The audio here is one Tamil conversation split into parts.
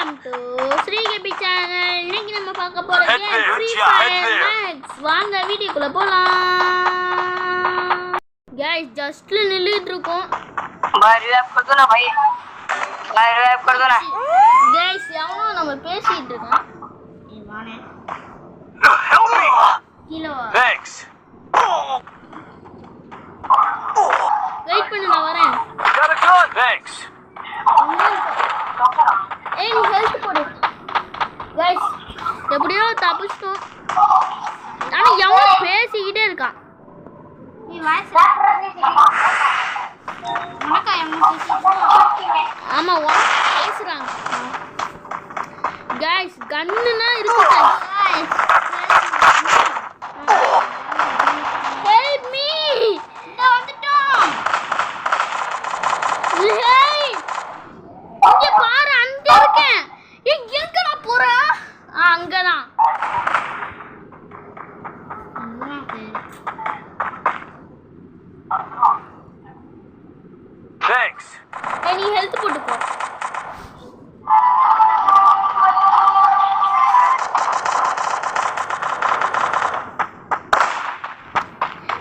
Welcome to Sri KP channel. இன்னைக்கு நம்ம பார்க்க போற கேம் ஃப்ரீ ஃபயர் மேக்ஸ். வாங்க வீடியோக்குள்ள போலாம். गाइस जस्ट நில்லிட்டு இருக்கோம். बाहर रैप कर दो ना भाई, बाहर रैप कर दो ना गाइस. யாவனோ நம்ம பேசிட்டு இருக்கோம். நீ வானே help me கிலோ. thanks வெயிட் பண்ணு, நான் வரேன். got a gun thanks ஏய் நீ ஹெல்ப் போடு. गाइस எப்படியோ தப்பிச்சிட்டோம். ஆனா எவனோ பேசிக்கிட்டே இருக்கான். நீ வாய்ஸ் உனக்கா எவனோ பேசுறாங்க. ஆமா பேசுறாங்க. गाइस கன்னுனா இருக்கு गाइस. Help me. நான் வந்துட்டோம். ஏய் இங்க பாரு, அங்க இருக்கேன். எங்க நான் போறேன்? அங்கதான். thanks நீ ஹெல்த் போட்டுக்கோ.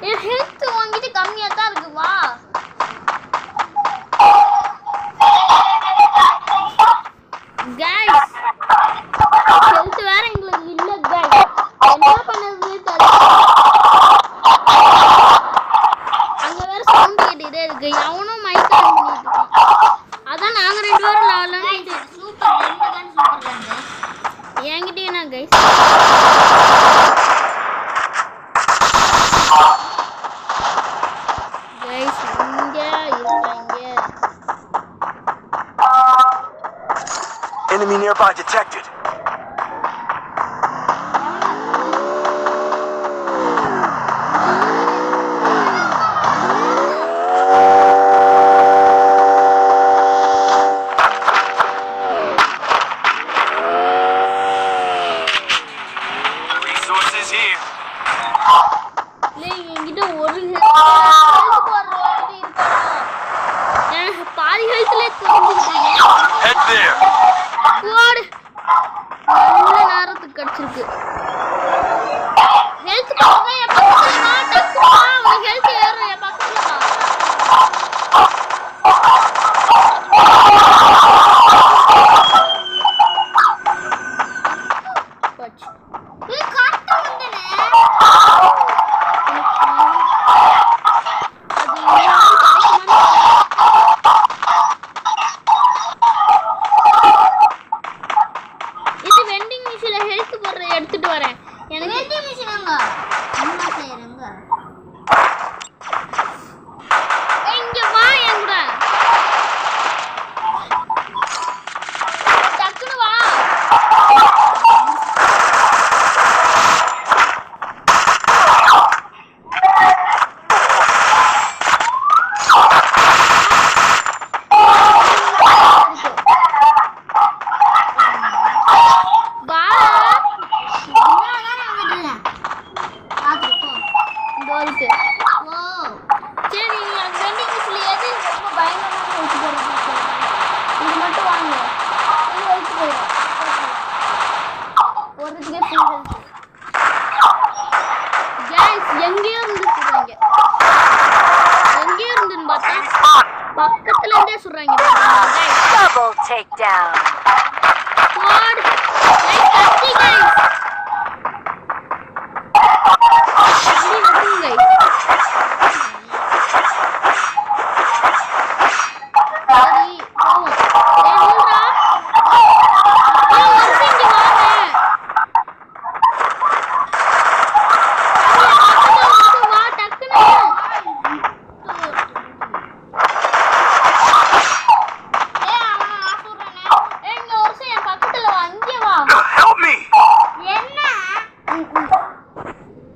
என் ஹெல்த் வாங்கிட்டு கம்மியா தான் இருக்கு. வா गाइस ஹெல்த் வேற எங்களுக்கு இல்ல गाइस. என்ன பண்ணது தெரியல. அங்க வேற சவுண்ட் கேட்டுட்டே இருக்கு. எவனோ மைக் ஆன் பண்ணிட்டு இருக்கான். அதான் நாங்க ரெண்டு பேரும் லாலாம் சூப்பர் ரெண்டு கன் சூப்பர் கன். என்கிட்ட என்ன गाइस? गाइस இங்க இருக்காங்க. enemy nearby detected resources here என்கிட்ட ஒரு ஹெல்த் போடுறது இருக்கா? எனக்கு பாதி ஹெல்த்ல தெரிஞ்சிருக்கீங்க. head there போடு. நல்ல நேரத்துக்கு கிடைச்சிருக்கு. ஹெல்த் போடுறதா என் பக்கத்துல வா. டக்குனு வா. உனக்கு ஹெல்த் ஏறும். என் பக்கத்துல வா. போச்சு. ஏய் கரெக்ட்டா வந்தனே. இது வெண்டிங் மிஷின்ல ஹெல்த் போடுற எடுத்துட்டு வரேன். எனக்கு வெண்டிங் மிஷின் எங்க? அம்மா செய்றங்க. இங்க வா என் கூட. டக்குனு வா. பக்கத்துல இருந்தே சொல்றாங்க. double takedown God like கத்தி गाइस. கத்தி கத்தி गाइस. சரி போவோம். ஏய் நில்றா. ஏய் வந்து இங்க வாங்க. வா டக்குனு. help me என்ன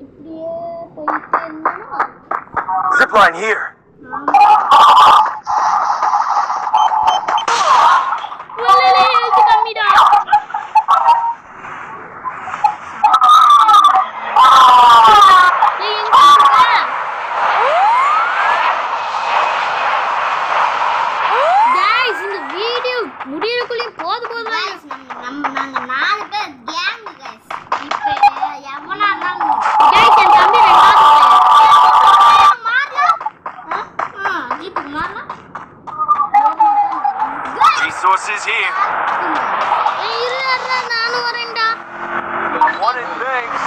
இப்படியே போயிட்டே இருந்தா zip line here உள்ளே ஹெல்த் கம்மிடா. ஏய் எங்க இருக்க? गाइस இந்த வீடியோ முடியறதுக்குள்ள போது போதுதான். Resources here. ஏய் இருடா நானும் வரேன்டா. Wanted things.